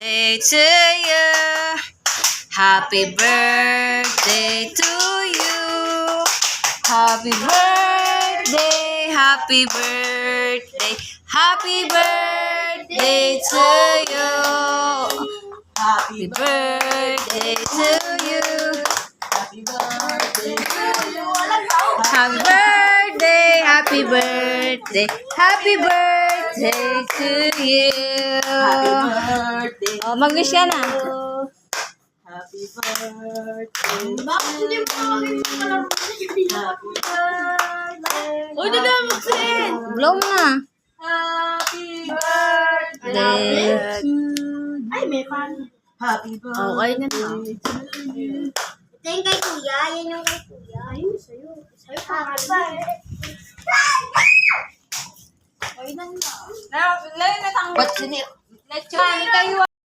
Birthday to you. Happy birthday to you. Happy birthday, happy birthday, happy birthday to you. Happy birthday to you. Happy birthday to you. Happy birthday, happy birthday, happy birthday to you. Happy birthday. Oh, mag-wish ka na. Happy birthday. Bakit hindi mo kami Happy birthday. Uy, hindi na mag-send. Blow mo na. Happy birthday. Day. Ay, may pan. Happy birthday. Okay na to. Ito yung kay kuya. Yan yung kay kuya. Ayun, sa'yo. Sa'yo pa. Ay, nang Ba't sinir? Let's try kayo.